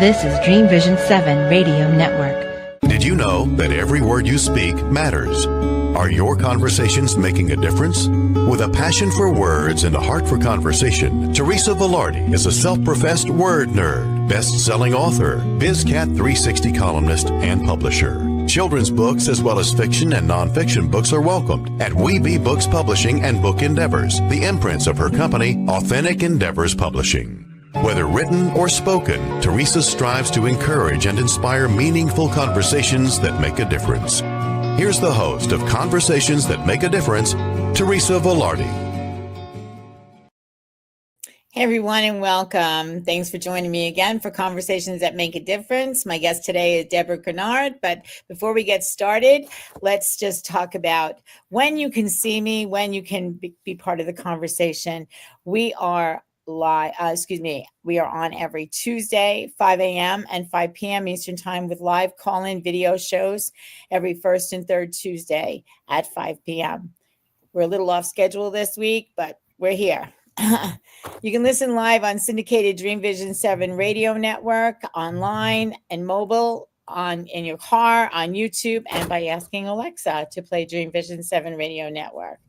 This is Dream Vision 7 Radio Network. Did you know that every word you speak matters? Are your conversations making a difference? With a passion for words and a heart for conversation, Teresa Velardi is a self-professed word nerd, best-selling author, BizCat 360 columnist, and publisher. Children's books as well as fiction and nonfiction books are welcomed at We Be Books Publishing and Book Endeavors, the imprints of her company, Authentic Endeavors Publishing. Whether written or spoken, Teresa strives to encourage and inspire meaningful conversations that make a difference. Here's the host of Conversations That Make a Difference, Teresa Velardi. Hey everyone, and welcome. Thanks for joining me again for Conversations That Make a Difference. My guest today is Debra Graugnard, but before we get started, let's just talk about when you can see me, when you can be part of the conversation. We are live, we are on every Tuesday, 5 a.m. and 5 p.m. Eastern Time with live call-in video shows every first and third Tuesday at 5 p.m. We're a little off schedule this week, but we're here. You can listen live on syndicated Dream Vision 7 radio network, online and mobile, in your car, on YouTube, and by asking Alexa to play Dream Vision 7 radio network.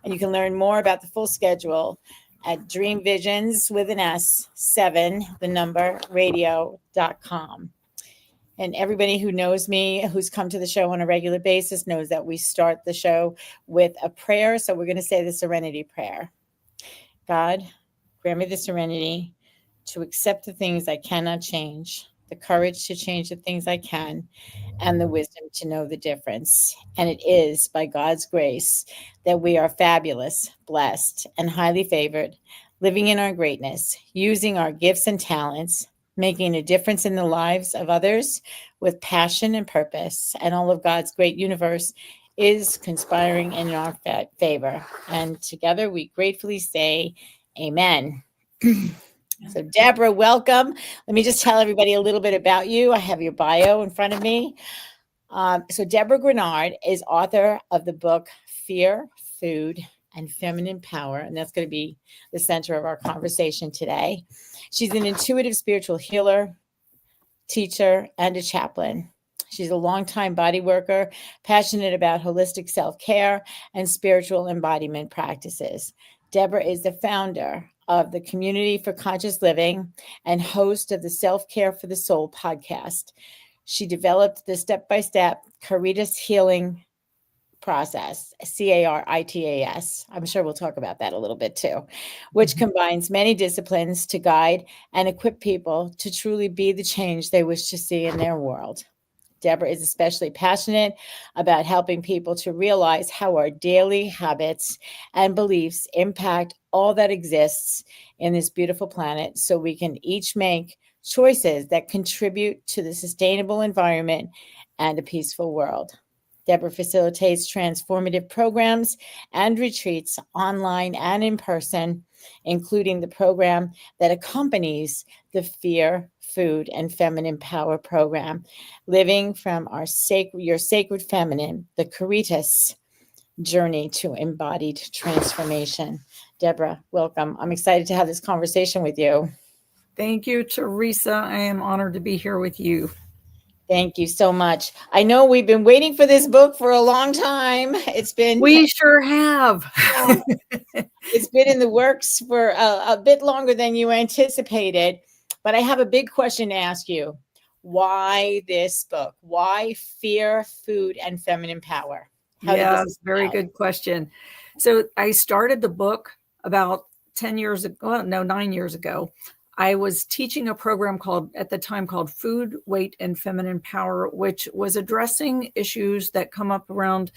And you can learn more about the full schedule at Dream Visions with an S, 7, the number, radio.com. And everybody who knows me, who's come to the show on a regular basis, knows that we start the show with a prayer. So we're going to say the Serenity Prayer. God, grant me the serenity to accept the things I cannot change, the courage to change the things I can, and the wisdom to know the difference. And it is by God's grace that we are fabulous, blessed, and highly favored, living in our greatness, using our gifts and talents, making a difference in the lives of others with passion and purpose, and all of God's great universe is conspiring in our favor. And together we gratefully say, Amen. So Debra, welcome. Let me just tell everybody a little bit about you. I have your bio in front of me. So Debra Graugnard is author of the book, Fear, Food, and Feminine Power. And that's going to be the center of our conversation today. She's an intuitive spiritual healer, teacher, and a chaplain. She's a longtime body worker, passionate about holistic self-care and spiritual embodiment practices. Debra is the founder of the Community for Conscious Living and host of the Self-Care for the Soul podcast. She developed the step-by-step CARITAS Healing Process, CARITAS. I'm sure we'll talk about that a little bit too, which combines many disciplines to guide and equip people to truly be the change they wish to see in their world. Debra is especially passionate about helping people to realize how our daily habits and beliefs impact all that exists in this beautiful planet, so we can each make choices that contribute to the sustainable environment and a peaceful world. Debra facilitates transformative programs and retreats online and in person, including the program that accompanies the Fear, Food, and Feminine Power program, Living from Your Sacred Feminine, the CARITAS Journey to Embodied Transformation. Debra, welcome. I'm excited to have this conversation with you. Thank you, Teresa. I am honored to be here with you. Thank you so much. I know we've been waiting for this book for a long time. We sure have. It's been in the works for a bit longer than you anticipated, but I have a big question to ask you. Why this book? Why Fear, Food, and Feminine Power? Yes, very good question. So I started the book about 9 years ago. I was teaching a program at the time called Food, Weight, and Feminine Power, which was addressing issues that come up around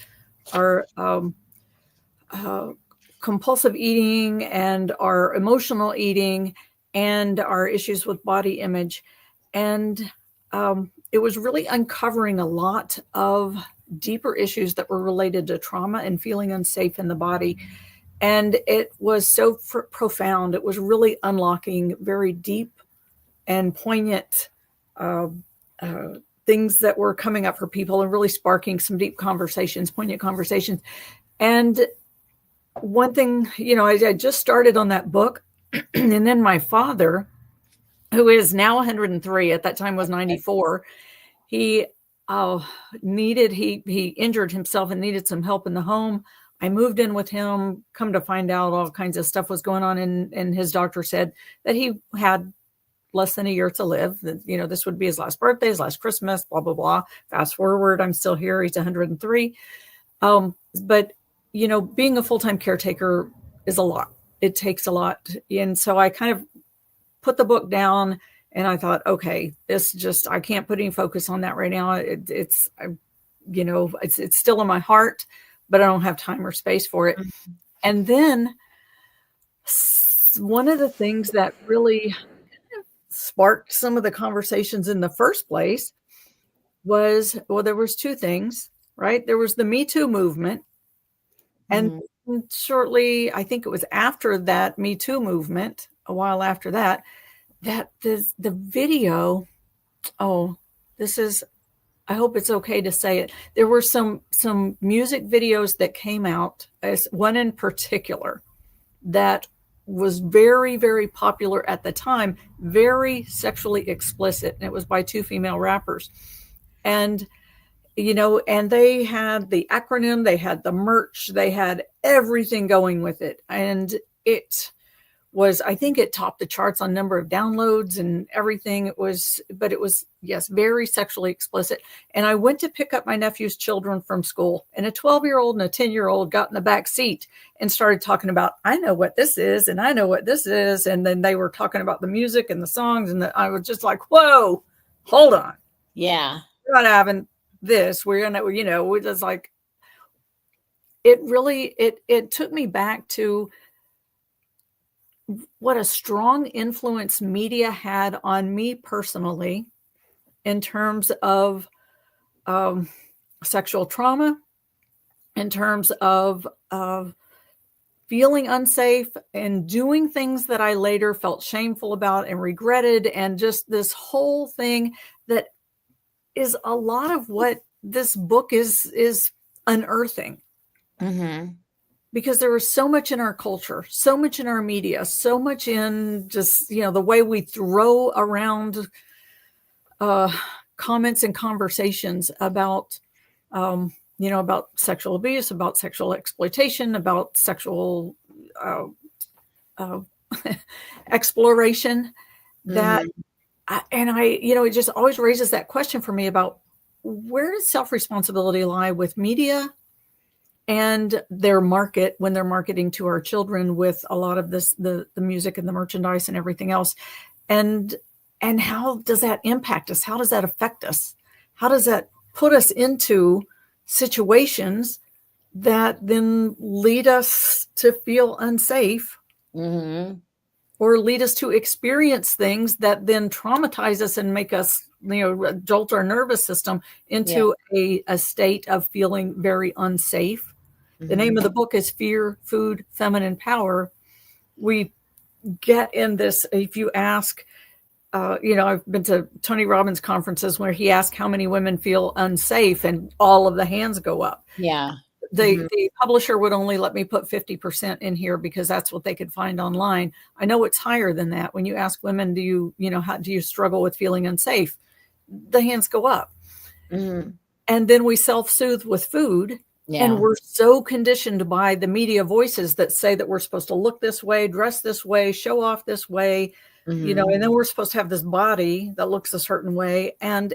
our compulsive eating and our emotional eating and our issues with body image. And it was really uncovering a lot of deeper issues that were related to trauma and feeling unsafe in the body. And it was so profound. It was really unlocking very deep and poignant things that were coming up for people and really sparking some deep conversations, poignant conversations. And one thing, I just started on that book. And then my father who is now 103, at that time was 94. He he injured himself and needed some help in the home. I moved in with him, come to find out all kinds of stuff was going on. And his doctor said that he had less than a year to live. That, this would be his last birthday, his last Christmas, blah, blah, blah. Fast forward, I'm still here. He's 103. But, being a full-time caretaker is a lot. It takes a lot. And so I kind of put the book down and I thought, okay, I can't put any focus on that right now. It's still in my heart, but I don't have time or space for it. Mm-hmm. And then one of the things that really sparked some of the conversations in the first place was, there was two things, right? There was the Me Too movement. And shortly, I think it was after that Me Too movement, a while after that, the video, I hope it's okay to say it. There were some music videos that came out, as one in particular that was very, very popular at the time, very sexually explicit. And it was by two female rappers. And, and they had the acronym, they had the merch, they had everything going with it. And I think it topped the charts on number of downloads and everything. It was, yes, very sexually explicit. And I went to pick up my nephew's children from school, and a 12-year-old and a 10-year-old got in the back seat and started talking about, I know what this is, and I know what this is. And then they were talking about the music and the songs. And I was just like, whoa, hold on. Yeah. We're not having this. We're going to, we're just like, it really, it took me back to what a strong influence media had on me personally in terms of sexual trauma, in terms of feeling unsafe and doing things that I later felt shameful about and regretted, and just this whole thing that is a lot of what this book is unearthing. Mm-hmm. Because there was so much in our culture, so much in our media, so much in just, the way we throw around comments and conversations about, about sexual abuse, about sexual exploitation, about sexual exploration, that, it just always raises that question for me about, where does self-responsibility lie with media and their market when they're marketing to our children with a lot of this, the music and the merchandise and everything else. And how does that impact us? How does that affect us? How does that put us into situations that then lead us to feel unsafe, or lead us to experience things that then traumatize us and make us, jolt our nervous system into a state of feeling very unsafe. The name of the book is Fear, Food, Feminine Power. We get in this, if you ask, I've been to Tony Robbins conferences where he asked how many women feel unsafe, and all of the hands go up. Yeah. The publisher would only let me put 50% in here because that's what they could find online. I know it's higher than that. When you ask women, how do you struggle with feeling unsafe? The hands go up. Mm-hmm. And then we self-soothe with food. Yeah. And we're so conditioned by the media voices that say that we're supposed to look this way, dress this way, show off this way, and then we're supposed to have this body that looks a certain way. And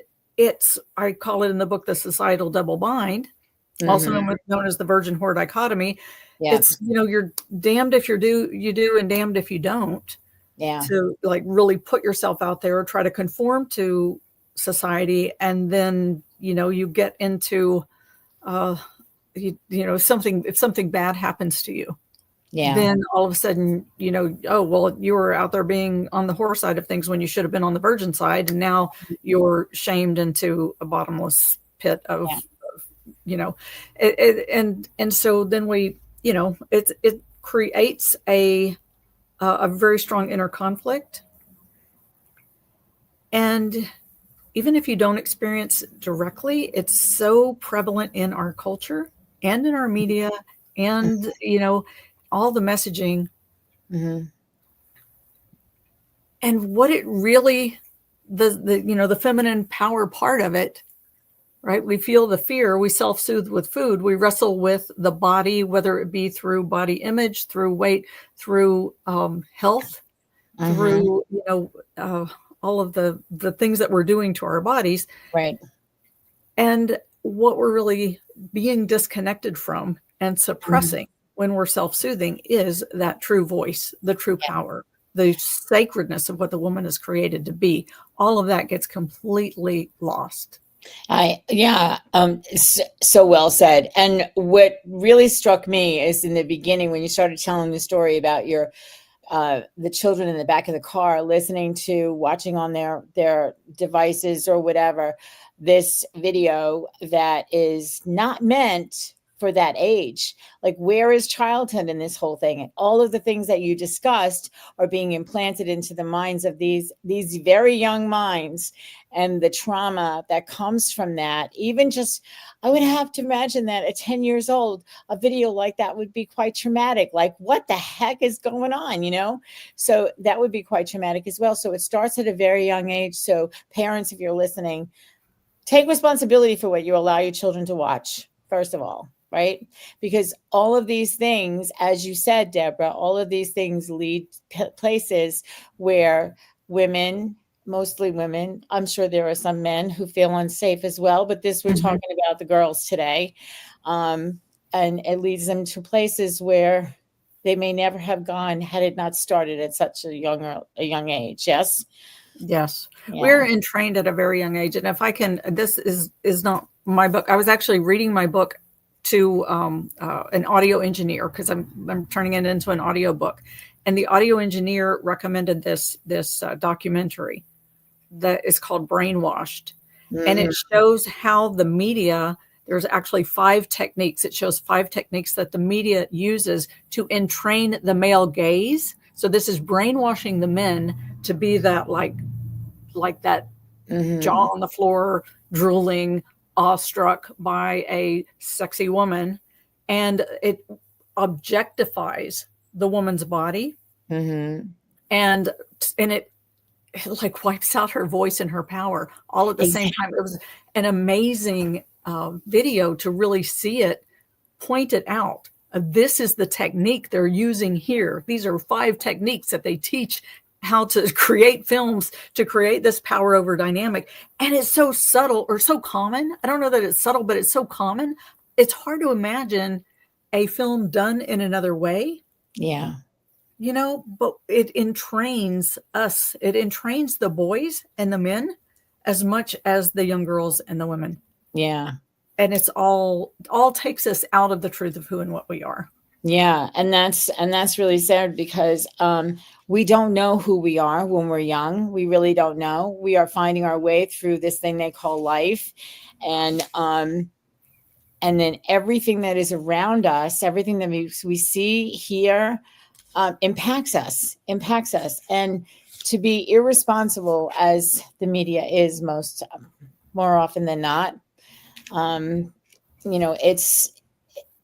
I call it in the book, the societal double bind, also known as the virgin whore dichotomy. Yeah. It's, you're damned if you do, and damned if you don't. Yeah. To really put yourself out there or try to conform to society. And then, you get into, if something bad happens to you, then all of a sudden, you were out there being on the whore side of things when you should have been on the virgin side. And now you're shamed into a bottomless pit of, and so then we, it creates a very strong inner conflict. And even if you don't experience it directly, it's so prevalent in our culture and in our media and, all the messaging. Mm-hmm. what it really, the feminine power part of it, right? We feel the fear, we self-soothe with food, we wrestle with the body, whether it be through body image, through weight, through health, through, all of the things that we're doing to our bodies. Right. And what we're really being disconnected from and suppressing when we're self-soothing is that true voice, the true power, the sacredness of what the woman is created to be. All of that gets completely lost. So well said. And what really struck me is in the beginning when you started telling the story about your the children in the back of the car watching on their devices or whatever, this video that is not meant for that age. Like, where is childhood in this whole thing? And all of the things that you discussed are being implanted into the minds of these very young minds, and the trauma that comes from that. Even just, I would have to imagine that at 10 years old, a video like that would be quite traumatic. Like, what the heck is going on, So that would be quite traumatic as well. So it starts at a very young age. So parents, if you're listening, take responsibility for what you allow your children to watch, first of all. Right? Because all of these things, as you said, Debra, all of these things lead places where women, mostly women, I'm sure there are some men who feel unsafe as well, but we're talking about the girls today. And it leads them to places where they may never have gone had it not started at such a young age. Yes? Yes. Yeah. We're entrained at a very young age. And if I can, this is not my book. I was actually reading my book to an audio engineer, because I'm turning it into an audio book, and the audio engineer recommended this documentary that is called Brainwashed, and it shows how the media. There's actually 5 techniques. It shows 5 techniques that the media uses to entrain the male gaze. So this is brainwashing the men to be that like that jaw on the floor, drooling, awestruck by a sexy woman, and it objectifies the woman's body, and it like wipes out her voice and her power all at the same time. It was an amazing video to really see it pointed out. This is the technique they're using here. These are 5 techniques that they teach how to create films to create this power over dynamic. And it's so subtle, or so common. I don't know that it's subtle, but it's so common. It's hard to imagine a film done in another way. Yeah. But it entrains us. It entrains the boys and the men as much as the young girls and the women. Yeah. And it's all takes us out of the truth of who and what we are. Yeah. And that's really sad, because we don't know who we are when we're young. We really don't know. We are finding our way through this thing they call life. And then everything that is around us, everything that we see, hear, impacts us. And to be irresponsible, as the media is more often than not,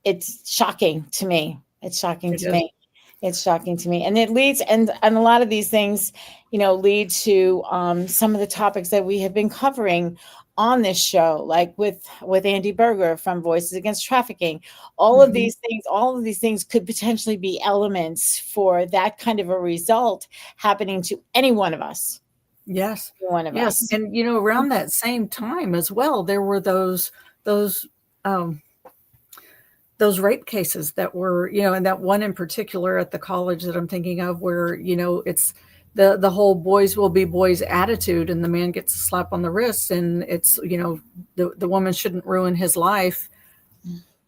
it's shocking to me. It's shocking to me. And it leads, and a lot of these things, lead to some of the topics that we have been covering on this show, like with Andy Berger from Voices Against Trafficking. All of these things could potentially be elements for that kind of a result happening to any one of us. Yes. One of us. And around that same time as well, there were those rape cases that were, and that one in particular at the college that I'm thinking of, where, it's the whole boys will be boys attitude, and the man gets a slap on the wrist, and it's, the woman shouldn't ruin his life.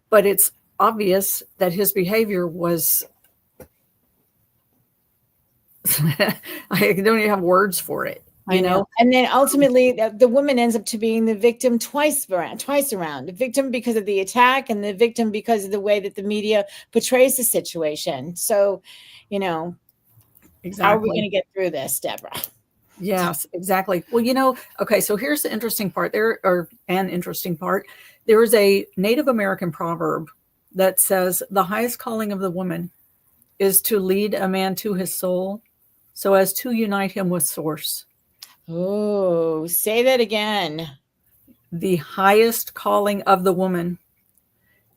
But it's obvious that his behavior was, I don't even have words for it. I know. And then ultimately the woman ends up to being the victim twice around, the victim because of the attack, and the victim because of the way that the media portrays the situation. So, exactly. How are we going to get through this, Debra? Yes, exactly. Well, okay, so here's the interesting part. There is a Native American proverb that says the highest calling of the woman is to lead a man to his soul so as to unite him with Source. Oh, say that again. The highest calling of the woman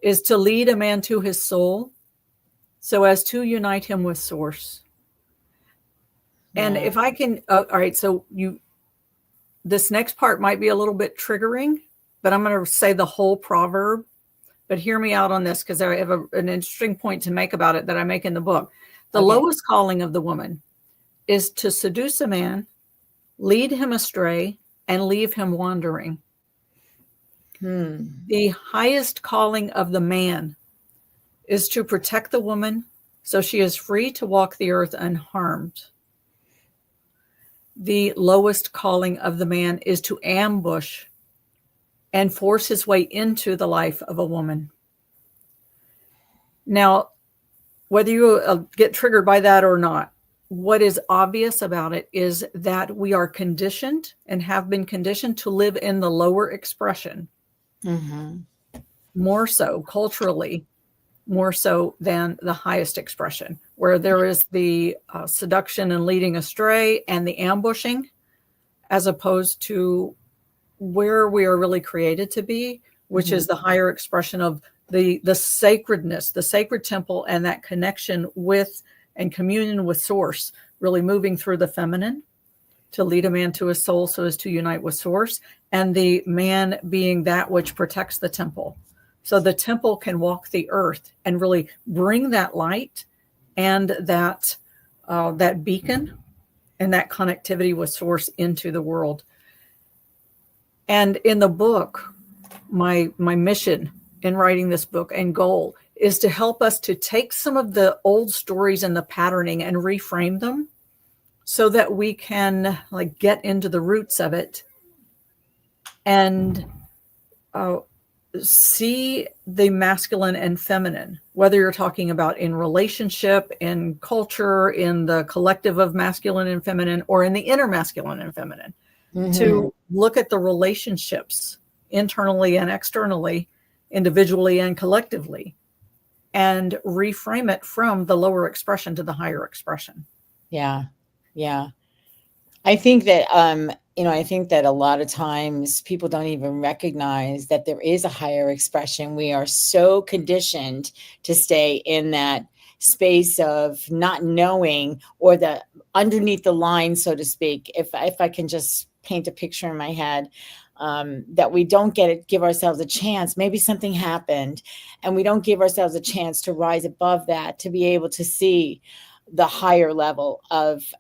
is to lead a man to his soul so as to unite him with Source. And if I can, all right, so this next part might be a little bit triggering, but I'm going to say the whole proverb. But hear me out on this, because I have an interesting point to make about it that I make in the book. The lowest calling of the woman is to seduce a man, lead him astray, and leave him wandering. The highest calling of the man is to protect the woman so she is free to walk the earth unharmed. The lowest calling of the man is to ambush and force his way into the life of a woman. Now, whether you get triggered by that or not, what is obvious about it is that we are conditioned and have been conditioned to live in the lower expression, more so culturally, more so than the highest expression, where there is the seduction and leading astray and the ambushing, as opposed to where we are really created to be, which is the higher expression of the sacredness, the sacred temple, and that connection with and communion with Source, really moving through the feminine to lead a man to his soul so as to unite with Source, and the man being that which protects the temple. So the temple can walk the earth and really bring that light and that beacon and that connectivity with Source into the world. And in the book, my mission in writing this book and goal is to help us to take some of the old stories and the patterning and reframe them so that we can get into the roots of it and see the masculine and feminine, whether you're talking about in relationship, in culture, in the collective of masculine and feminine, or in the inner masculine and feminine, to look at the relationships internally and externally, individually and collectively, and reframe it from the lower expression to the higher expression. Yeah. I think that, I think that a lot of times people don't even recognize that there is a higher expression. We are so conditioned to stay in that space of not knowing, or the underneath the line, so to speak. If I can just paint a picture in my head, that we don't give ourselves a chance. Maybe something happened and we don't give ourselves a chance to rise above that, to be able to see the higher level of.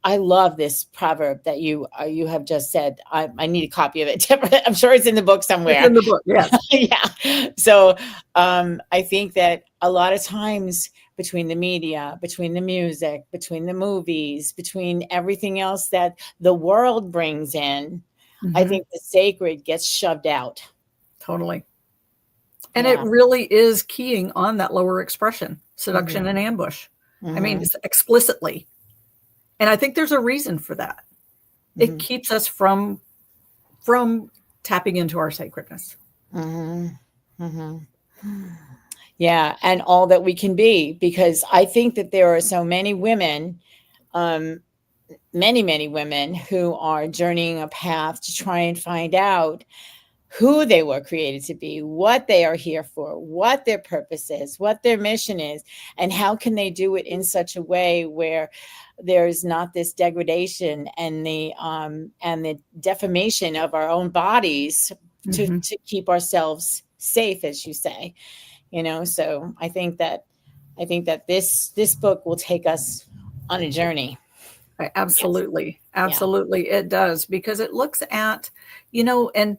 I love this proverb that you have just said. I need a copy of it. I'm sure it's in the book somewhere. It's in the book, yes. Yeah. So I think that a lot of times, between the media, between the music, between the movies, between everything else that the world brings in, I think the sacred gets shoved out. Totally. And it really is keying on that lower expression, seduction and ambush. I mean, it's explicitly. And I think there's a reason for that. It keeps us from tapping into our sacredness. Yeah, and all that we can be, because I think that there are so many women, many women who are journeying a path to try and find out who they were created to be, what they are here for, what their purpose is, what their mission is, and how can they do it in such a way where there's not this degradation and the defamation of our own bodies to keep ourselves safe, as you say. So I think that this book will take us on a journey. Absolutely. It does, because it looks at, and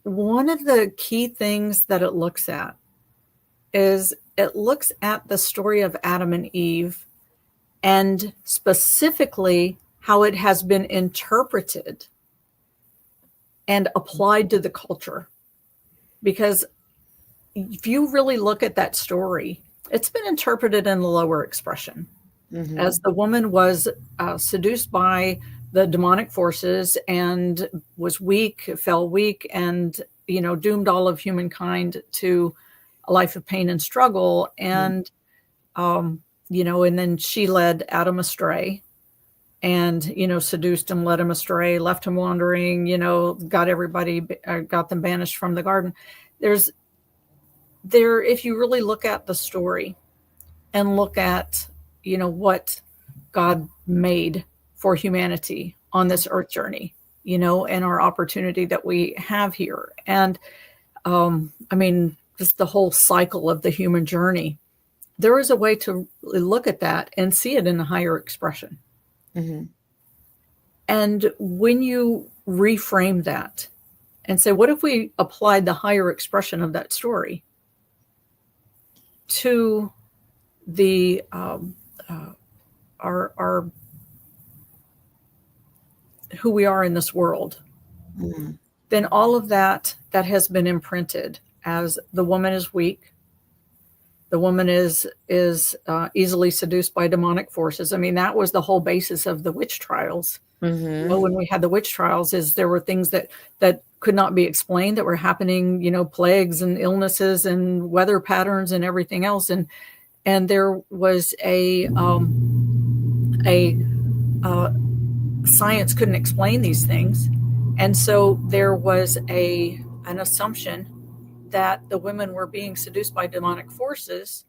one of the key things that it looks at is it looks at the story of Adam and Eve, and specifically how it has been interpreted and applied to the culture. Because if you really look at that story, it's been interpreted in the lower expression. As the woman was seduced by the demonic forces and was weak, fell weak, and, doomed all of humankind to a life of pain and struggle. And and then she led Adam astray and, seduced him, led him astray, left him wandering, got them banished from the garden. If you really look at the story and look at, what God made for humanity on this earth journey, and our opportunity that we have here. And, just the whole cycle of the human journey, there is a way to look at that and see it in a higher expression. Mm-hmm. And when you reframe that and say, what if we applied the higher expression of that story to the our who we are in this world, mm-hmm. then all of that has been imprinted as the woman is weak. The woman is easily seduced by demonic forces. That was the whole basis of the witch trials. Mm-hmm. When we had the witch trials, is there were things that could not be explained that were happening, plagues and illnesses and weather patterns and everything else. And there was science couldn't explain these things. And so there was an assumption that the women were being seduced by demonic forces,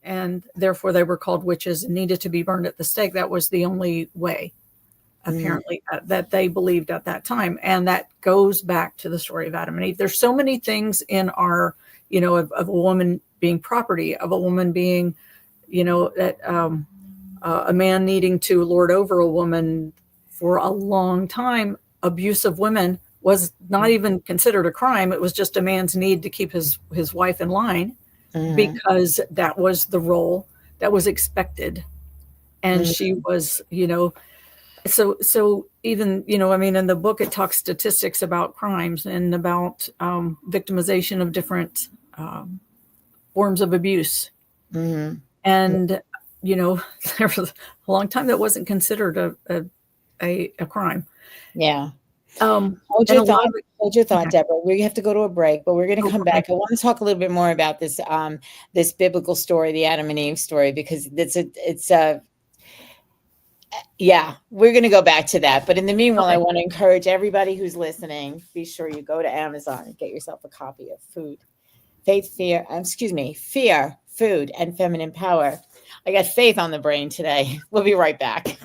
and therefore they were called witches and needed to be burned at the stake. That was the only way, apparently, that they believed at that time. And that goes back to the story of Adam and Eve. There's so many things in our, of a woman being property, of a woman being, a man needing to lord over a woman. For a long time, abuse of women was not even considered a crime. It was just a man's need to keep his wife in line, mm-hmm. because that was the role that was expected. And mm-hmm. she was, so even, in the book, it talks statistics about crimes and about victimization of different forms of abuse. Mm-hmm. And, there was a long time that wasn't considered a crime. Yeah. Hold your thought, Deborah. We have to go to a break, but we're going to come back. I want to talk a little bit more about this this biblical story, the Adam and Eve story, because we're going to go back to that. But in the meanwhile, I want to encourage everybody who's listening, be sure you go to Amazon and get yourself a copy of Fear, Food, and Feminine Power. I got faith on the brain today. We'll be right back.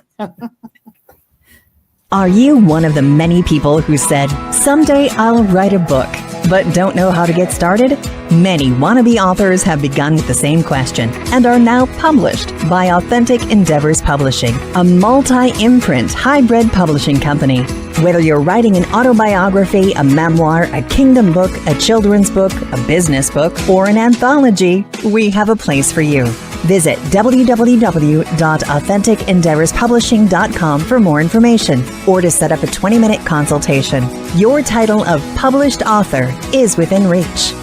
Are you one of the many people who said, someday I'll write a book, but don't know how to get started? Many wannabe authors have begun with the same question and are now published by Authentic Endeavors Publishing, a multi-imprint hybrid publishing company. Whether you're writing an autobiography, a memoir, a kingdom book, a children's book, a business book, or an anthology, we have a place for you. Visit www.AuthenticEndeavorsPublishing.com for more information or to set up a 20-minute consultation. Your title of published author is within reach.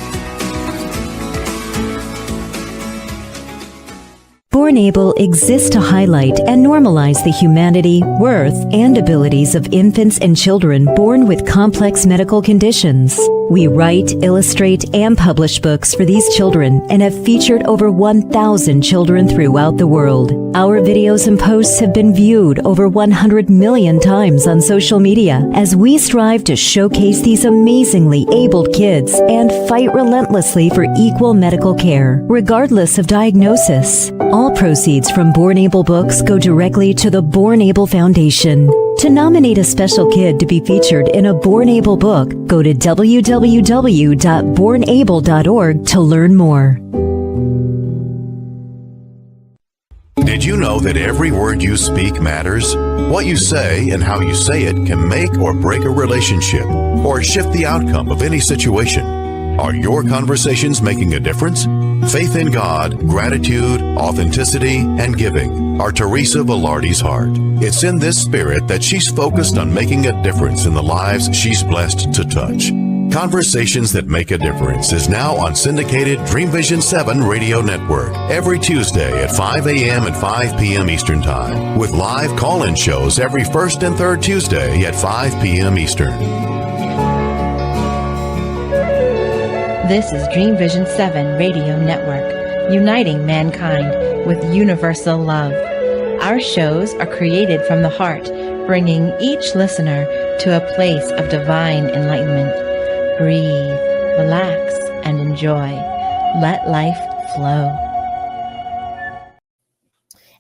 Born Able exists to highlight and normalize the humanity, worth, and abilities of infants and children born with complex medical conditions. We write, illustrate, and publish books for these children and have featured over 1,000 children throughout the world. Our videos and posts have been viewed over 100 million times on social media as we strive to showcase these amazingly abled kids and fight relentlessly for equal medical care, regardless of diagnosis. All proceeds from Born Able books go directly to the Born Able Foundation. To nominate a special kid to be featured in a Born Able book, go to www.bornable.org to learn more. Did you know that every word you speak matters? What you say and how you say it can make or break a relationship or shift the outcome of any situation. Are your conversations making a difference? Faith in God, gratitude, authenticity, and giving are Teresa Velardi's heart. It's in this spirit that she's focused on making a difference in the lives she's blessed to touch. Conversations That Make a Difference is now on syndicated Dream Vision 7 radio network every Tuesday at 5 a.m. and 5 p.m. Eastern Time, with live call-in shows every first and third Tuesday at 5 p.m. Eastern. This is Dream Vision 7 Radio Network, uniting mankind with universal love. Our shows are created from the heart, bringing each listener to a place of divine enlightenment. Breathe, relax, and enjoy. Let life flow.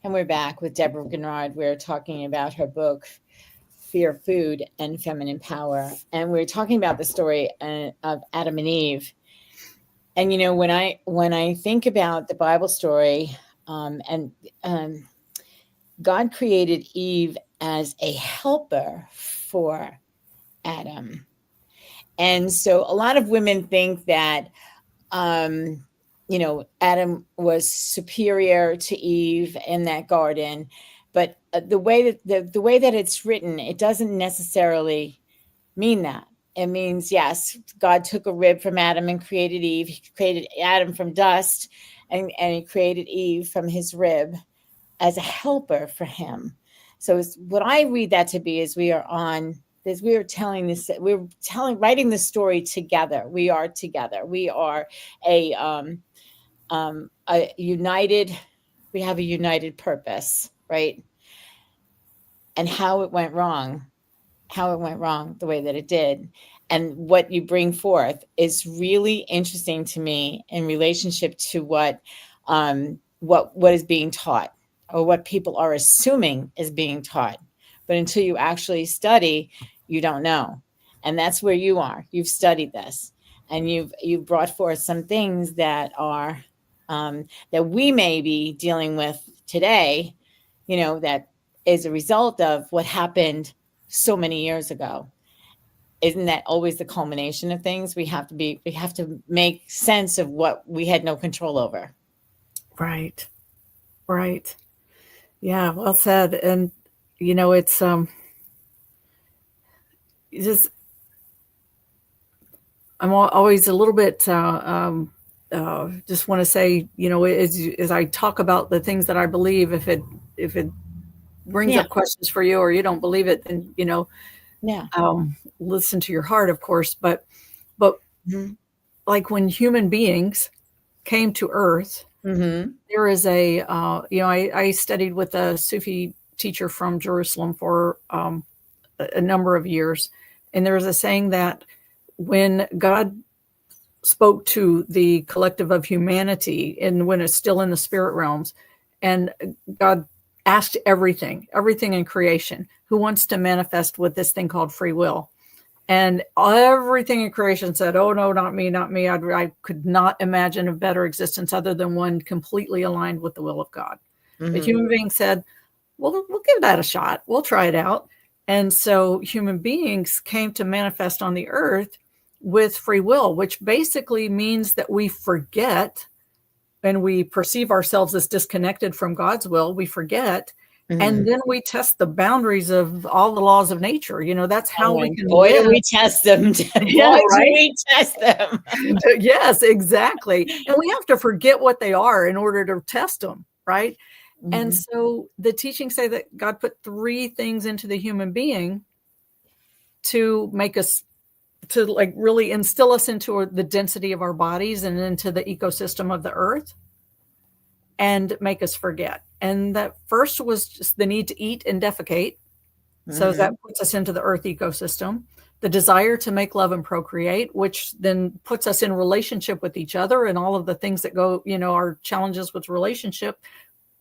And we're back with Debra Graugnard. We're talking about her book, Fear of Food and Feminine Power. And we're talking about the story of Adam and Eve. And, you know, when I think about the Bible story, God created Eve as a helper for Adam. And so a lot of women think that, you know, Adam was superior to Eve in that garden. But the way that it's written, it doesn't necessarily mean that. It means, yes, God took a rib from Adam and created Eve. He created Adam from dust, and he created Eve from his rib as a helper for him. So what I read that to be is writing the story together. We are together. We are a united. We have a united purpose, right? And how it went wrong the way that it did, and what you bring forth is really interesting to me in relationship to what is being taught, or what people are assuming is being taught. But until you actually study, you don't know. And that's where you are. You've studied this, and you've brought forth some things that are that we may be dealing with today, you know, that is a result of what happened so many years ago. Isn't that always the culmination of things? We have to make sense of what we had no control over. Right. Yeah, well said. And you know, it's just, I'm always a little bit just want to say, you know, as I talk about the things that I believe, if it brings up questions for you, or you don't believe it, then, you know, listen to your heart, of course. But like when human beings came to Earth, there is a, you know, I studied with a Sufi teacher from Jerusalem for a number of years. And there was a saying that when God spoke to the collective of humanity, and when it's still in the spirit realms, and God asked everything in creation, who wants to manifest with this thing called free will? And everything in creation said, oh, no, not me. I could not imagine a better existence other than one completely aligned with the will of God. The human being said, well, we'll give that a shot. We'll try it out. And so human beings came to manifest on the earth with free will, which basically means that we forget, and we perceive ourselves as disconnected from God's will. We forget. And then we test the boundaries of all the laws of nature. You know, that's how we can boy, do we test them. Yeah, right? We test them. Yes, exactly. And we have to forget what they are in order to test them, right? And so the teachings say that God put 3 things into the human being to make us, to like really instill us into the density of our bodies and into the ecosystem of the earth, and make us forget. And that first was just the need to eat and defecate. So that puts us into the earth ecosystem. The desire to make, love, and procreate, which then puts us in relationship with each other and all of the things that go, you know, our challenges with relationship,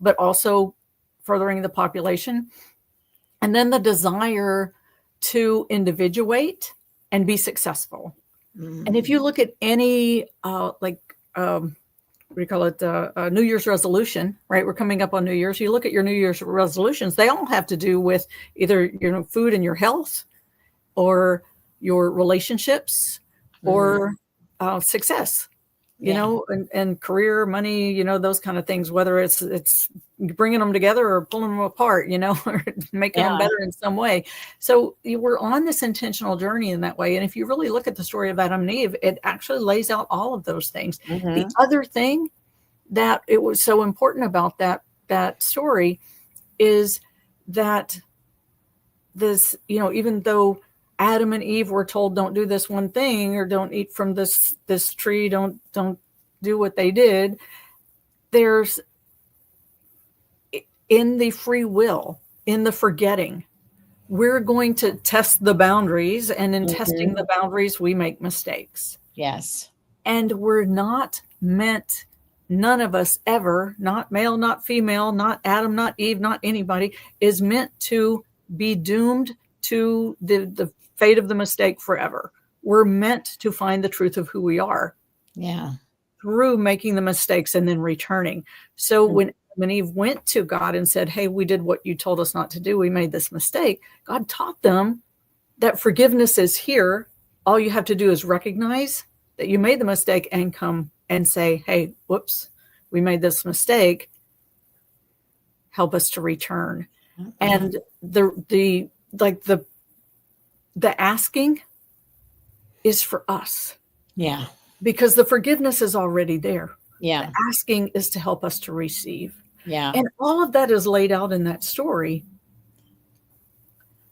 but also furthering the population. And then the desire to individuate and be successful. And if you look at any, what do you call it? New Year's resolution, right? We're coming up on New Year's. You look at your New Year's resolutions, they all have to do with either, you know, food and your health, or your relationships, or success, you know, and career, money, you know, those kind of things, whether it's bringing them together or pulling them apart, you know, or making them better in some way. So we're on this intentional journey in that way. And if you really look at the story of Adam and Eve, it actually lays out all of those things. The other thing that it was so important about that story is that this, you know, even though Adam and Eve were told, don't do this one thing, or don't eat from this tree, don't do what they did, there's in the free will, in the forgetting, we're going to test the boundaries, and in testing the boundaries, we make mistakes. Yes. And we're not meant, none of us ever, not male, not female, not Adam, not Eve, not anybody, is meant to be doomed to the fate of the mistake forever. We're meant to find the truth of who we are. Yeah. Through making the mistakes and then returning. So when Adam and Eve went to God and said, hey, we did what you told us not to do, we made this mistake, God taught them that forgiveness is here. All you have to do is recognize that you made the mistake and come and say, hey, whoops, we made this mistake. Help us to return. And the asking is for us. Yeah. Because the forgiveness is already there. Yeah. The asking is to help us to receive. Yeah. And all of that is laid out in that story.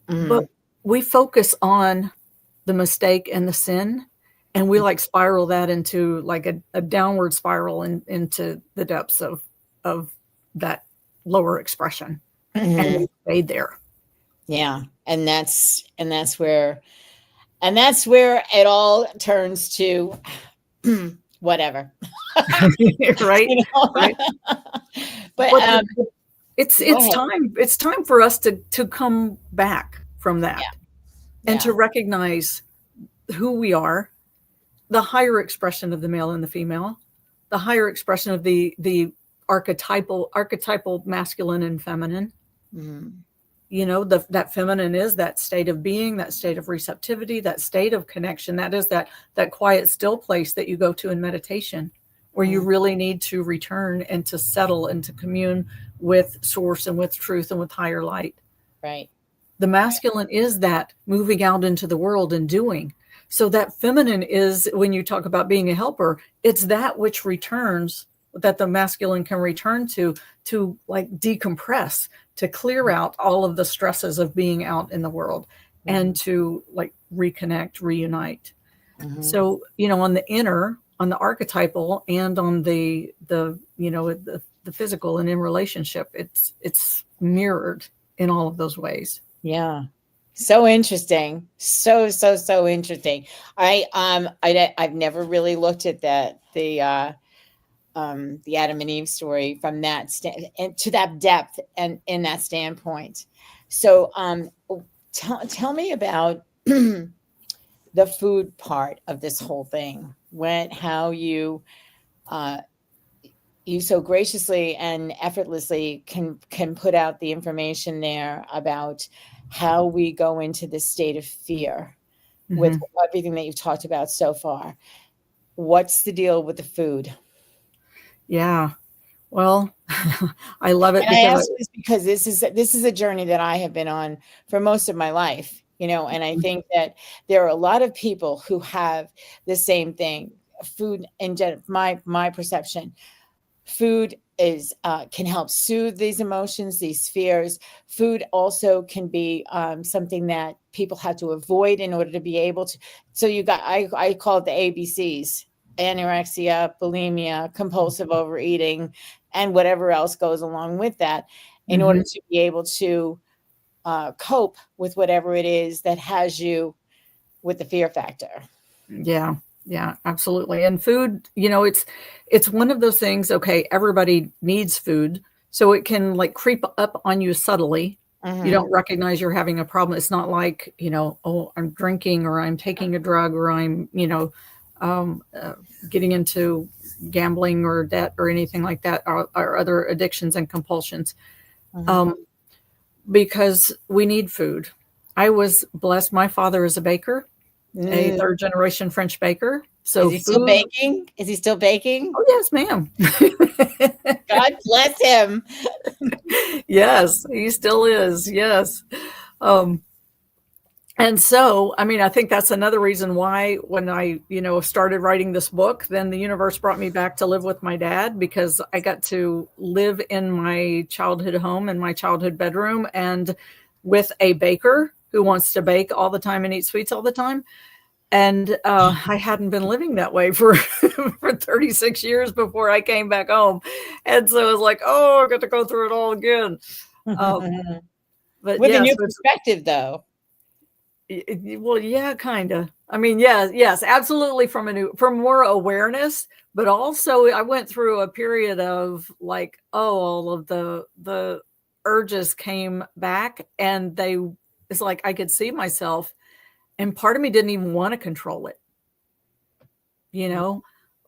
But we focus on the mistake and the sin, and we like spiral that into like a downward spiral into the depths of that lower expression. And we stayed there. Yeah. And that's where it all turns to whatever. Right. You know? Right. But it's time for us to come back from that and to recognize who we are, the higher expression of the male and the female, the higher expression of the archetypal masculine and feminine. You know, that feminine is that state of being, that state of receptivity, that state of connection. That is that quiet, still place that you go to in meditation, where you really need to return and to settle and to commune with source and with truth and with higher light. Right. The masculine is that moving out into the world and doing. So that feminine is, when you talk about being a helper, it's that which returns, that the masculine can return to like decompress, to clear out all of the stresses of being out in the world and to like reconnect, reunite. So, you know, on the inner, on the archetypal and on the physical and in relationship, it's mirrored in all of those ways. Yeah. So interesting. So interesting. I've never really looked at that, the Adam and Eve story from that and to that depth and in that standpoint. So tell me about the food part of this whole thing, how you so graciously and effortlessly can put out the information there about how we go into this state of fear with everything that you've talked about so far. What's the deal with the food? Yeah. Well, I love it. And I ask this because this is a journey that I have been on for most of my life, you know, and I think that there are a lot of people who have the same thing. Food, in my perception, food is can help soothe these emotions, these fears. Food also can be something that people have to avoid in order to be able to. So I call it the ABCs: anorexia, bulimia, compulsive overeating, and whatever else goes along with that, in order to be able to cope with whatever it is that has you with the fear factor. Yeah. Yeah, absolutely. And food, you know, it's one of those things. Okay, everybody needs food, so it can like creep up on you subtly. You don't recognize you're having a problem. It's not like, you know, oh, I'm drinking or I'm taking a drug or I'm, you know, getting into gambling or debt or anything like that, or other addictions and compulsions, because we need food. I was blessed. My father is a baker. A third generation French baker. So is he still baking? Is he still baking? Oh, yes, ma'am. God bless him. Yes, he still is. Yes. And so, I mean, I think that's another reason why when I, you know, started writing this book, then the universe brought me back to live with my dad, because I got to live in my childhood home, in my childhood bedroom, and with a baker who wants to bake all the time and eat sweets all the time. And I hadn't been living that way for 36 years before I came back home. And so I was like, oh, I got to go through it all again. But with a new so perspective, though. well, yeah, kind of. I mean, yes, absolutely from more awareness, but also I went through a period of like, all of the urges came back, and it's like I could see myself, and part of me didn't even want to control it.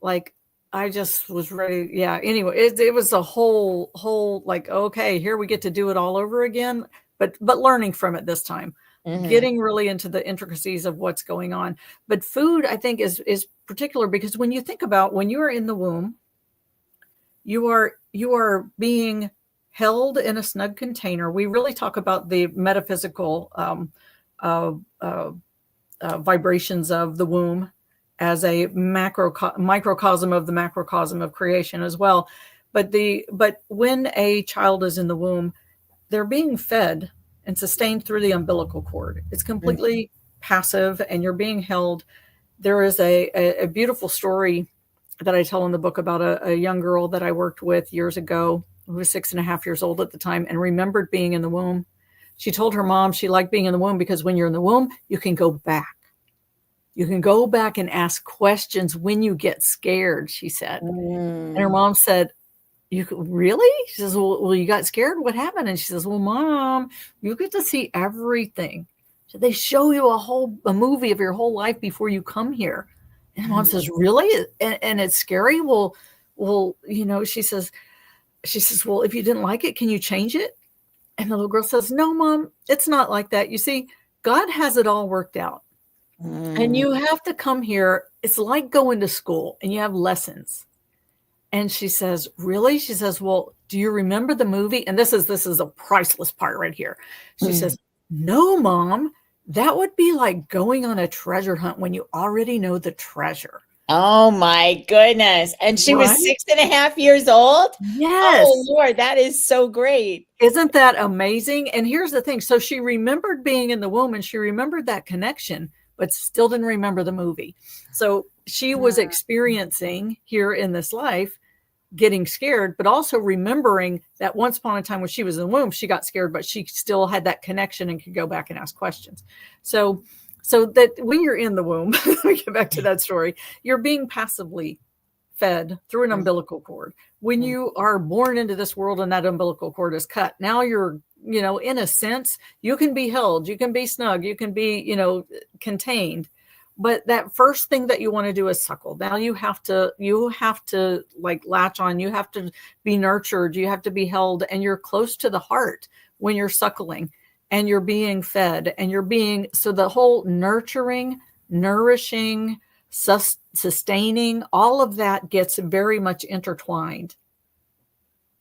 Like I just was ready. Yeah. Anyway, it was a whole like, okay, here we get to do it all over again, but learning from it this time. Getting really into the intricacies of what's going on. But food, I think, is particular because when you think about when you are in the womb, you are being held in a snug container. We really talk about the metaphysical vibrations of the womb as a microcosm of the macrocosm of creation as well. But when a child is in the womb, they're being fed and sustained through the umbilical cord. It's completely passive, and you're being held. There is a beautiful story that I tell in the book about a young girl that I worked with years ago who was 6.5 years old at the time and remembered being in the womb. She told her mom she liked being in the womb because when you're in the womb, you can go back. You can go back and ask questions when you get scared, she said. And her mom said, you really? She says, well, you got scared? What happened? And she says, well, Mom, you get to see everything. So they show you a movie of your whole life before you come here. And Mom says, really? And it's scary? Well, she says, well, if you didn't like it, can you change it? And the little girl says, no, Mom, it's not like that. You see, God has it all worked out. And you have to come here. It's like going to school and you have lessons. And she says, really? She says, well, do you remember the movie? And this is a priceless part right here. She says, no, Mom, that would be like going on a treasure hunt when you already know the treasure. Oh my goodness. And she was 6.5 years old? Yes. Oh Lord, that is so great. Isn't that amazing? And here's the thing. So she remembered being in the womb and she remembered that connection, but still didn't remember the movie. So she was experiencing here in this life, getting scared, but also remembering that once upon a time when she was in the womb, she got scared, but she still had that connection and could go back and ask questions. So that when you're in the womb, let me get back to that story, you're being passively fed through an umbilical cord. When you are born into this world and that umbilical cord is cut, now you're, in a sense, you can be held, you can be snug, you can be, contained. But that first thing that you want to do is suckle. Now you have to like latch on, you have to be nurtured, you have to be held, and you're close to the heart when you're suckling and you're being fed and so the whole nurturing, nourishing, sustaining, all of that gets very much intertwined.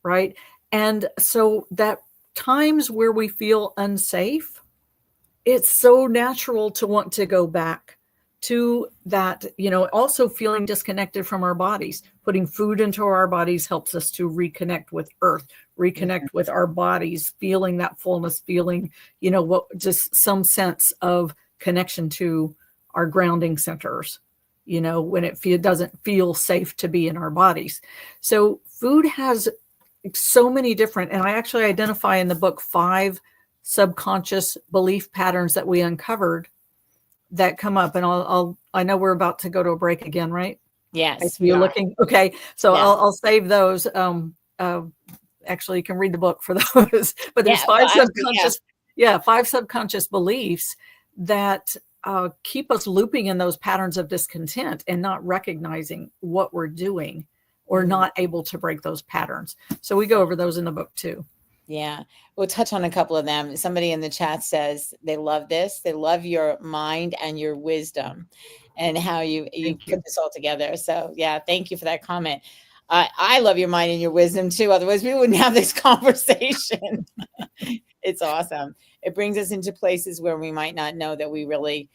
Right. And so that times where we feel unsafe, it's so natural to want to go back to that, also feeling disconnected from our bodies. Putting food into our bodies helps us to reconnect with earth, reconnect with our bodies, feeling that fullness, feeling, just some sense of connection to our grounding centers, when it doesn't feel safe to be in our bodies. So food has so many different, and I actually identify in the book 5 subconscious belief patterns that we uncovered that come up. And I know we're about to go to a break again, right? Yes. You're looking. Okay. So yeah. I'll save those. Actually you can read the book for those, but there's 5 subconscious. Yeah. 5 subconscious beliefs that keep us looping in those patterns of discontent and not recognizing what we're doing or not able to break those patterns. So we go over those in the book too. Yeah, we'll touch on a couple of them. Somebody in the chat says they love this. They love your mind and your wisdom and how you put this all together. So yeah, thank you for that comment. I love your mind and your wisdom too. Otherwise we wouldn't have this conversation. It's awesome. It brings us into places where we might not know that we really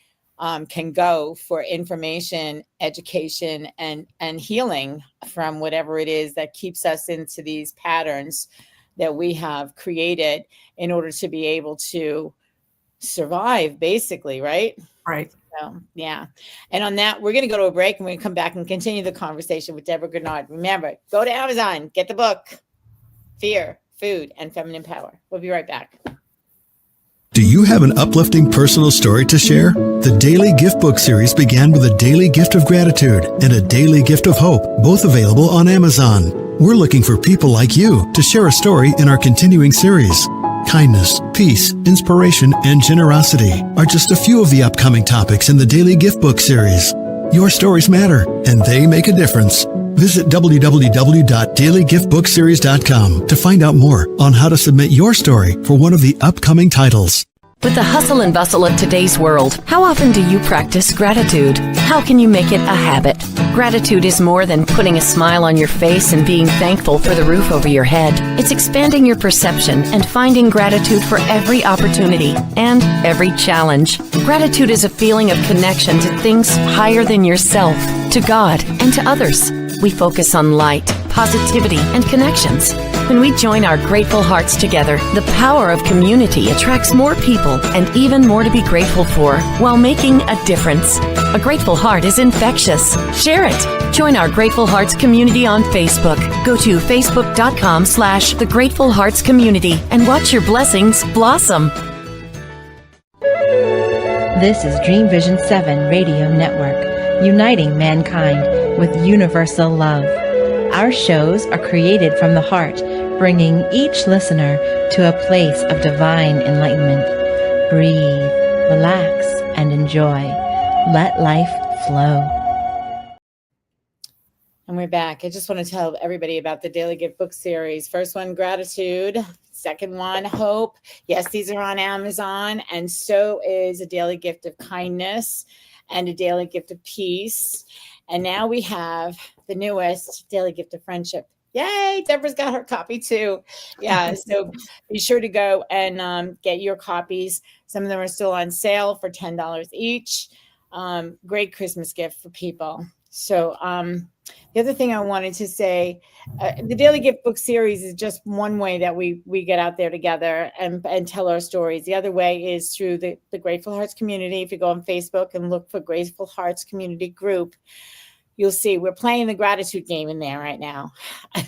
can go for information, education, and healing from whatever it is that keeps us into these patterns that we have created in order to be able to survive, basically, right? Right. So, yeah. And on that, we're going to go to a break and we're going to come back and continue the conversation with Debra Graugnard. Remember, go to Amazon, get the book, Fear, Food, and Feminine Power. We'll be right back. Do you have an uplifting personal story to share? The Daily Gift Book series began with a daily gift of gratitude and a daily gift of hope, both available on Amazon. We're looking for people like you to share a story in our continuing series. Kindness, peace, inspiration, and generosity are just a few of the upcoming topics in the Daily Gift Book series. Your stories matter, and they make a difference. Visit www.dailygiftbookseries.com to find out more on how to submit your story for one of the upcoming titles. With the hustle and bustle of today's world, how often do you practice gratitude? How can you make it a habit? Gratitude is more than putting a smile on your face and being thankful for the roof over your head. It's expanding your perception and finding gratitude for every opportunity and every challenge. Gratitude is a feeling of connection to things higher than yourself, to God, and to others. We focus on light, positivity, and connections. When we join our grateful hearts together, the power of community attracts more people and even more to be grateful for while making a difference. A grateful heart is infectious. Share it. Join our Grateful Hearts community on Facebook. Go to facebook.com/The Grateful Hearts Community and watch your blessings blossom. This is Dream Vision 7 Radio Network, uniting mankind with universal love. Our shows are created from the heart, bringing each listener to a place of divine enlightenment. Breathe, relax, and enjoy. Let life flow. And we're back. I just want to tell everybody about the Daily Gift Book series. First one, gratitude. Second one, hope. Yes, these are on Amazon. And so is a daily gift of kindness and a daily gift of peace. And now we have the newest daily gift of friendship. Yay, Debra's got her copy too. Yeah, so be sure to go and get your copies. Some of them are still on sale for $10 each. Great Christmas gift for people. So the other thing I wanted to say, the Daily Gift Book series is just one way that we get out there together and tell our stories. The other way is through the Grateful Hearts community. If you go on Facebook and look for Grateful Hearts Community Group, you'll see we're playing the gratitude game in there right now.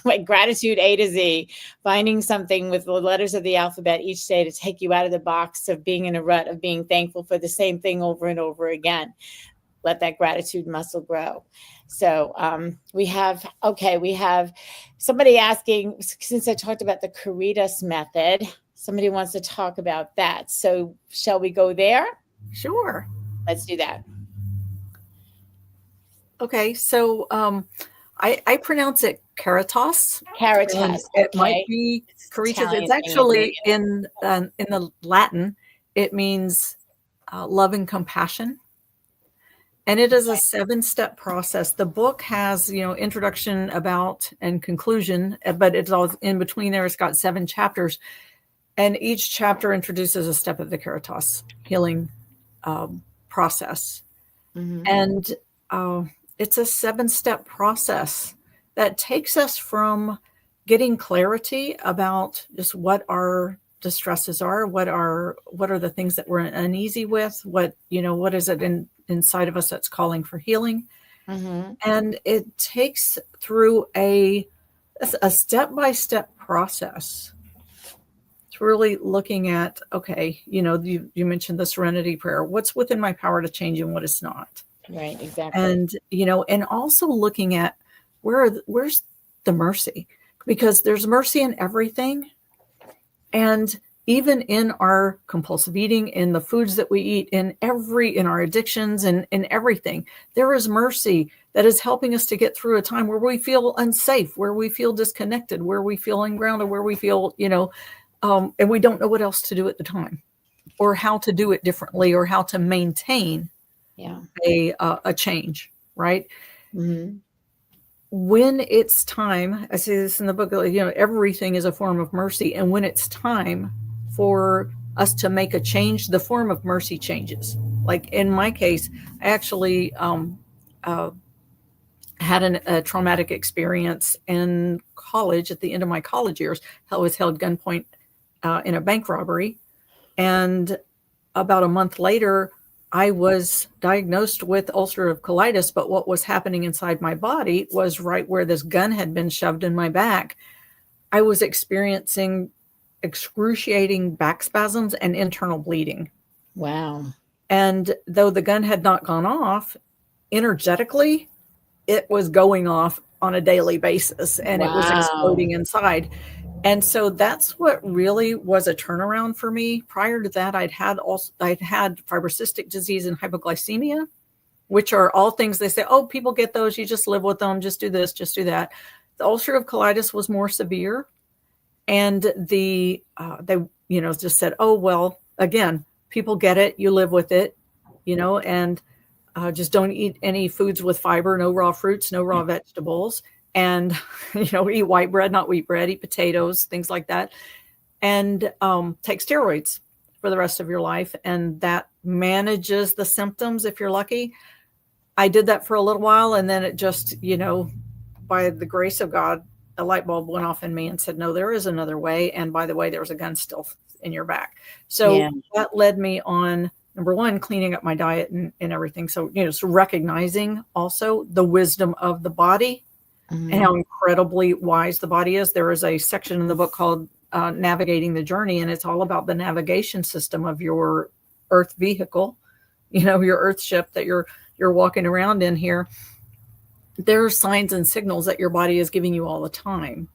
Like gratitude A to Z, finding something with the letters of the alphabet each day to take you out of the box of being in a rut of being thankful for the same thing over and over again. Let that gratitude muscle grow. So we have somebody asking, since I talked about the CARITAS method, somebody wants to talk about that. So shall we go there? Sure. Let's do that. Okay, so I pronounce it CARITAS. CARITAS. It might be CARITAS. It's actually in the Latin. It means love and compassion, and it is a 7-step process. The book has introduction, about, and conclusion, but it's all in between there. It's got 7 chapters, and each chapter introduces a step of the CARITAS healing process, and it's a 7-step process that takes us from getting clarity about just what our distresses are, what are the things that we're uneasy with, what is it inside of us that's calling for healing. And it takes through a step-by-step process. It's really looking at, okay, you mentioned the serenity prayer. What's within my power to change and what is not? Right, exactly. And, and also looking at where's the mercy, because there's mercy in everything. And even in our compulsive eating, in the foods that we eat, in our addictions and in everything, there is mercy that is helping us to get through a time where we feel unsafe, where we feel disconnected, where we feel ungrounded, where we feel, and we don't know what else to do at the time, or how to do it differently, or how to maintain a change, right? When it's time, I say this in the book, everything is a form of mercy. And when it's time for us to make a change, the form of mercy changes. Like in my case, I actually had a traumatic experience in college. At the end of my college years, I was held gunpoint in a bank robbery. And about a month later, I was diagnosed with ulcerative colitis, but what was happening inside my body was right where this gun had been shoved in my back. I was experiencing excruciating back spasms and internal bleeding. Wow. And though the gun had not gone off, energetically, it was going off on a daily basis, and it was exploding inside. And so that's what really was a turnaround for me. Prior to that, I'd had fibrocystic disease and hypoglycemia, which are all things they say, oh, people get those, you just live with them, just do this, just do that. The ulcerative colitis was more severe. And they just said, oh, well, again, people get it, you live with it, and just don't eat any foods with fiber, no raw fruits, no raw vegetables. And, eat white bread, not wheat bread, eat potatoes, things like that. And take steroids for the rest of your life. And that manages the symptoms if you're lucky. I did that for a little while. And then it just, by the grace of God, a light bulb went off in me and said, no, there is another way. And by the way, there was a gun still in your back. So that led me on, number one, cleaning up my diet and everything. So, so recognizing also the wisdom of the body. And how incredibly wise the body is. There is a section in the book called Navigating the Journey, and it's all about the navigation system of your earth vehicle, your earth ship that you're walking around in here. There are signs and signals that your body is giving you all the time.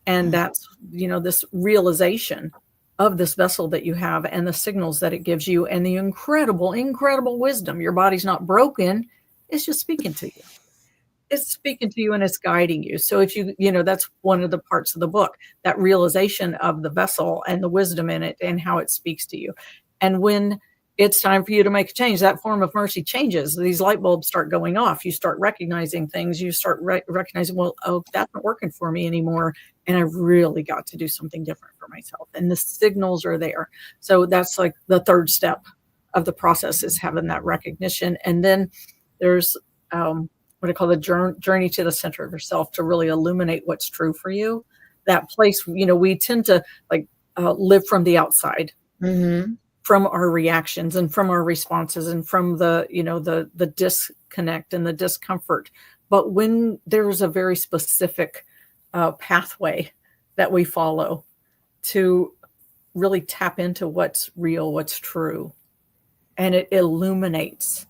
And that's, this realization of this vessel that you have and the signals that it gives you and the incredible, incredible wisdom. Your body's not broken. It's just speaking to you. It's speaking to you and it's guiding you. So if that's one of the parts of the book, that realization of the vessel and the wisdom in it and how it speaks to you. And when it's time for you to make a change, that form of mercy changes. These light bulbs start going off. You start recognizing things. You start recognizing, well, oh, that's not working for me anymore. And I really got to do something different for myself. And the signals are there. So that's like the third step of the process, is having that recognition. And then there's, what I call the journey to the center of yourself, to really illuminate what's true for you. That place, we tend to live from the outside, from our reactions and from our responses and from the disconnect and the discomfort. But when there's a very specific pathway that we follow to really tap into what's real, what's true, and it illuminates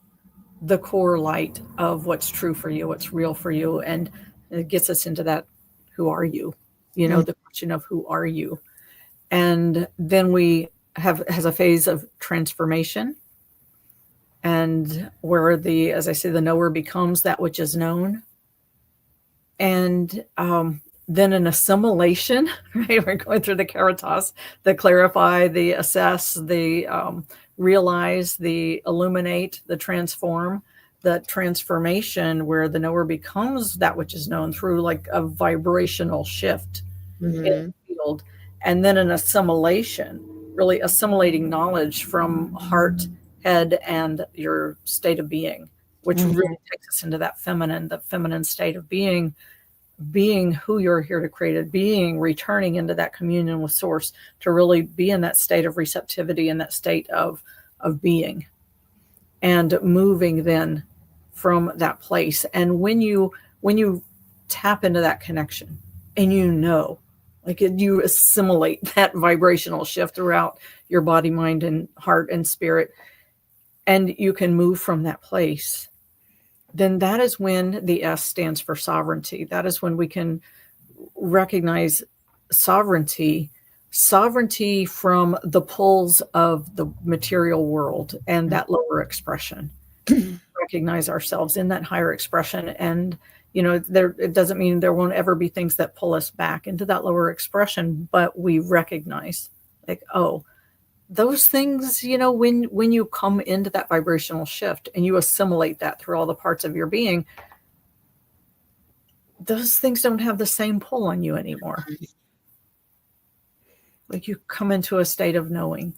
the core light of what's true for you, what's real for you. And it gets us into that, who are you? The question of who are you? And then we has a phase of transformation, and where as I say, the knower becomes that which is known. And then an assimilation, right? We're going through the CARITAS, the clarify, the assess, the realize, the illuminate, the transform, the transformation, where the knower becomes that which is known through like a vibrational shift in the field. And then an assimilation, really assimilating knowledge from heart, head, and your state of being, which really takes us into that the feminine state of being who you're here to create it, returning into that communion with source, to really be in that state of receptivity and that state of being, and moving then from that place. And when you tap into that connection, and you assimilate that vibrational shift throughout your body, mind, and heart and spirit, and you can move from that place, then that is when the S stands for sovereignty. That is when we can recognize sovereignty from the pulls of the material world and that lower expression. Recognize ourselves in that higher expression. And, it doesn't mean there won't ever be things that pull us back into that lower expression, but we recognize those things, when you come into that vibrational shift and you assimilate that through all the parts of your being, those things don't have the same pull on you anymore. Like, you come into a state of knowing,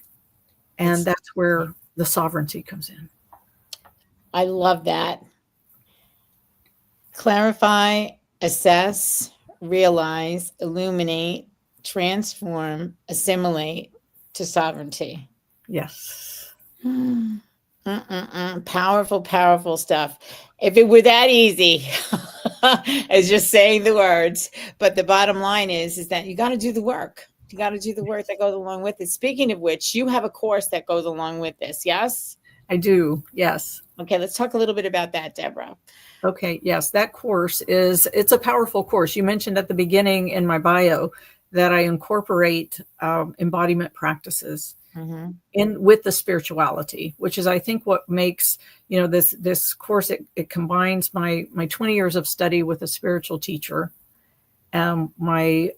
and that's where the sovereignty comes in. I love that. Clarify, assess, realize, illuminate, transform, assimilate to sovereignty. Yes. Powerful, powerful stuff. If it were that easy as just saying the words, but the bottom line is that you got to do the work. You got to do the work that goes along with it. Speaking of which, you have a course that goes along with this. Yes. I do. Yes. Okay. Let's talk a little bit about that, Debra. Okay. Yes. That course it's a powerful course. You mentioned at the beginning in my bio that I incorporate embodiment practices in with the spirituality, which is, I think, what makes, this course, it combines my 20 years of study with a spiritual teacher, my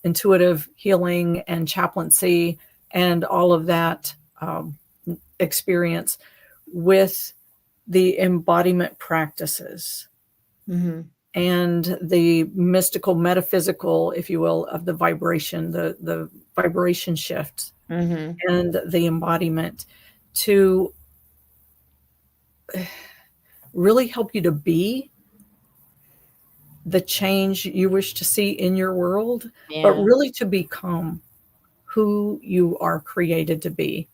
intuitive healing and chaplaincy and all of that experience with the embodiment practices and the mystical, metaphysical, if you will, of the vibration, the vibration shift and the embodiment to really help you to be the change you wish to see in your world, but really to become who you are created to be.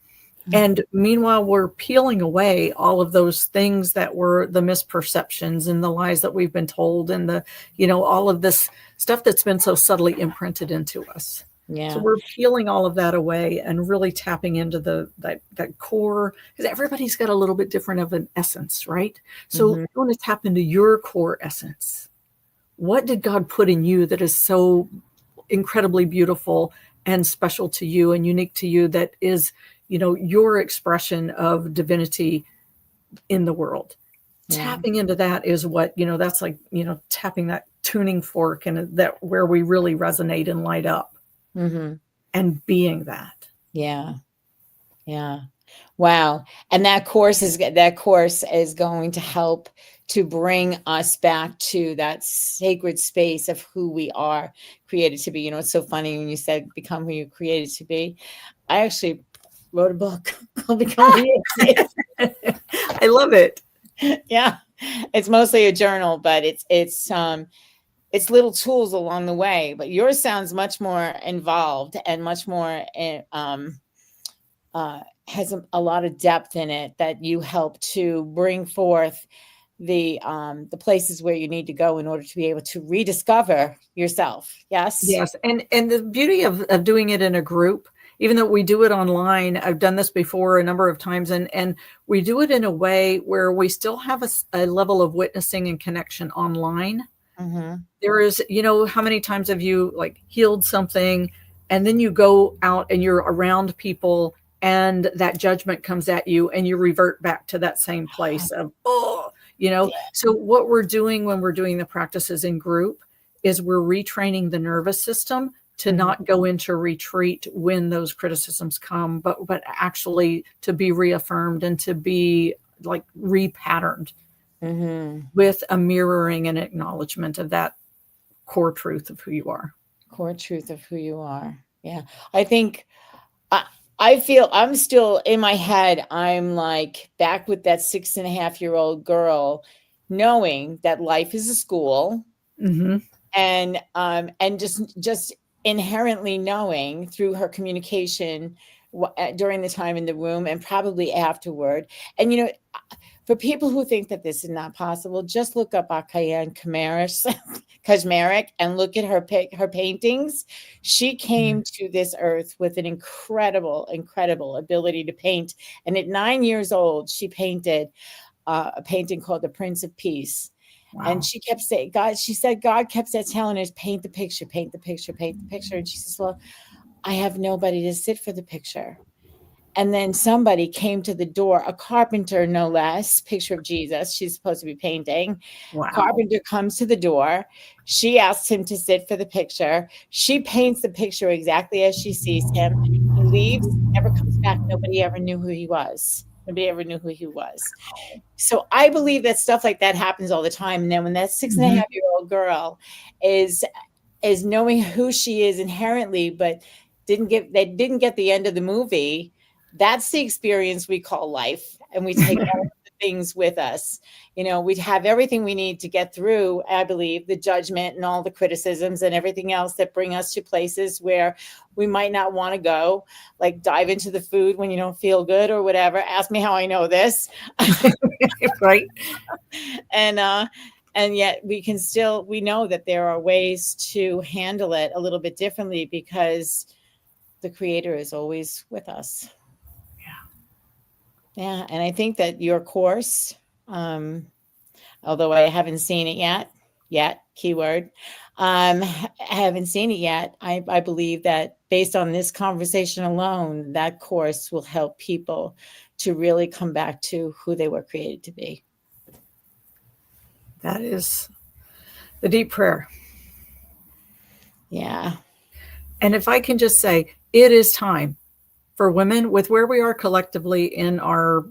And meanwhile, we're peeling away all of those things that were the misperceptions and the lies that we've been told and the, all of this stuff that's been so subtly imprinted into us. So we're peeling all of that away and really tapping into that core, because everybody's got a little bit different of an essence, right? So you want to tap into your core essence. What did God put in you that is so incredibly beautiful and special to you and unique to you, that is, your expression of divinity in the world? Tapping into that is what, that's like, tapping that tuning fork and that where we really resonate and light up and being that. Yeah. Wow. And that course is going to help to bring us back to that sacred space of who we are created to be. It's so funny when you said become who you're created to be. I actually wrote a book called Become Who You're Created. I love it. Yeah. It's mostly a journal, but it's little tools along the way. But yours sounds much more involved and much more has a lot of depth in it, that you help to bring forth the places where you need to go in order to be able to rediscover yourself. Yes. And the beauty of doing it in a group, even though we do it online, I've done this before a number of times, and we do it in a way where we still have a level of witnessing and connection online. There is, how many times have you healed something and then you go out and you're around people and that judgment comes at you and you revert back to that same place of, So what we're doing when we're doing the practices in group is we're retraining the nervous system to not go into retreat when those criticisms come, but actually to be reaffirmed and to be repatterned with a mirroring and acknowledgement of that core truth of who you are. Core truth of who you are. Yeah. I think I feel I'm still in my head. I'm back with that 6.5-year-old girl, knowing that life is a school and just inherently knowing through her communication during the time in the room and probably afterward. And, for people who think that this is not possible, just look up Akayan Kajmarek and look at her paintings. She came to this earth with an incredible ability to paint. And at 9 years old, she painted a painting called The Prince of Peace. Wow. And she kept saying, God kept telling her, paint the picture, paint the picture, paint the picture. And she says, well, I have nobody to sit for the picture. And then somebody came to the door, a carpenter, no less, picture of Jesus. She's supposed to be painting. Wow. Carpenter comes to the door. She asks him to sit for the picture. She paints the picture exactly as she sees him. He leaves, never comes back. Nobody ever knew who he was. So I believe that stuff like that happens all the time. And then when that 6.5-year-old girl is knowing who she is inherently, but didn't get the end of the movie, that's the experience we call life. And we take all the things with us. We'd have everything we need to get through, I believe, the judgment and all the criticisms and everything else that bring us to places where we might not want to go, like dive into the food when you don't feel good or whatever. Ask me how I know this. Right. And yet we know that there are ways to handle it a little bit differently because the Creator is always with us. Yeah. And I think that your course, although I haven't seen it yet, keyword, I haven't seen it yet. I believe that based on this conversation alone, that course will help people to really come back to who they were created to be. That is the deep prayer. Yeah. And if I can just say, it is time for women with where we are collectively in our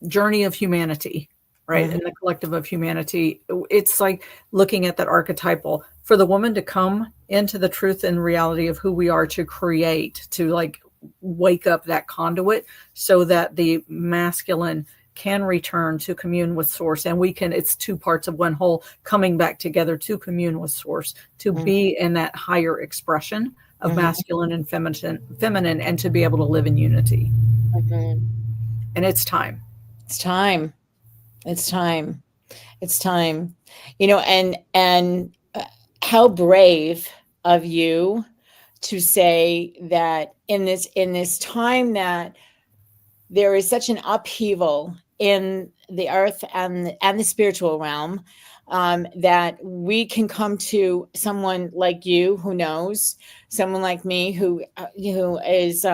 journey of humanity, right? Mm-hmm. In the collective of humanity, it's like looking at that archetypal for the woman to come into the truth and reality of who we are, to create, to like wake up that conduit so that the masculine can return to commune with source, and it's two parts of one whole coming back together to commune with source, to be in that higher expression of masculine and feminine, and to be able to live in unity. And it's time. It's time. And how brave of you to say that in this time that there is such an upheaval in the earth and the spiritual realm, that we can come to someone like you who knows, someone like me who is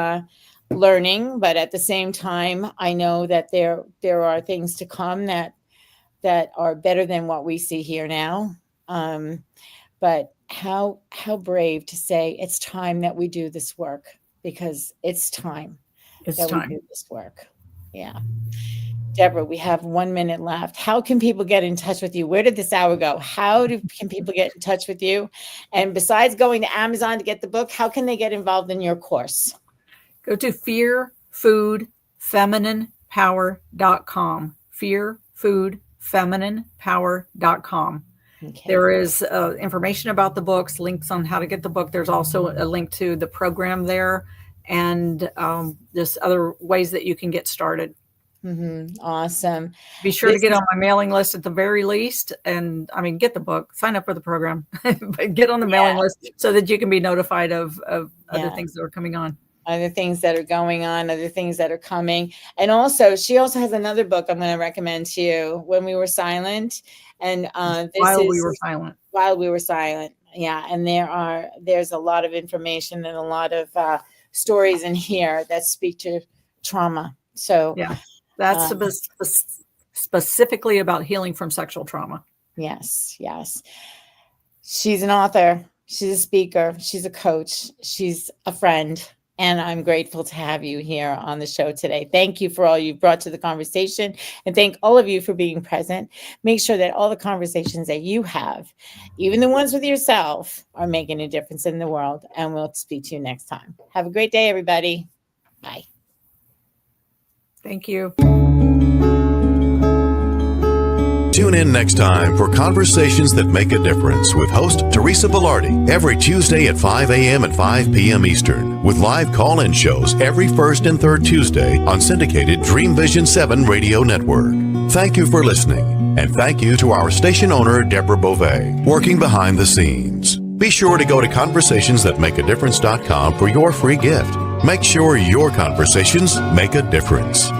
learning, but at the same time, I know that there are things to come that are better than what we see here now. But how brave to say it's time that we do this work, because it's time we do this work. Yeah. Debra, we have 1 minute left. How can people get in touch with you? Where did this hour go? Can people get in touch with you? And besides going to Amazon to get the book, how can they get involved in your course? Go to fearfoodfemininepower.com. fearfoodfemininepower.com. Okay. There is information about the books, links on how to get the book. There's also a link to the program there, and just other ways that you can get started. Awesome. Be sure to get on my mailing list at the very least. And get the book, sign up for the program, but get on the mailing list so that you can be notified of other things that are coming on. Other things that are going on, other things that are coming. And also, she also has another book I'm going to recommend to you, When We Were Silent. And While We Were Silent. While We Were Silent. Yeah. And there's a lot of information and a lot of stories in here that speak to trauma. So yeah. That's specifically about healing from sexual trauma. Yes. She's an author. She's a speaker. She's a coach. She's a friend. And I'm grateful to have you here on the show today. Thank you for all you've brought to the conversation. And thank all of you for being present. Make sure that all the conversations that you have, even the ones with yourself, are making a difference in the world. And we'll speak to you next time. Have a great day, everybody. Bye. Thank you. Tune in next time for Conversations That Make a Difference with host Teresa Velardi every Tuesday at 5 a.m. and 5 p.m. Eastern, with live call-in shows every first and third Tuesday on syndicated Dream Vision 7 radio network. Thank you for listening, and thank you to our station owner, Deborah Beauvais, working behind the scenes. Be sure to go to conversationsthatmakeadifference.com for your free gift. Make sure your conversations make a difference.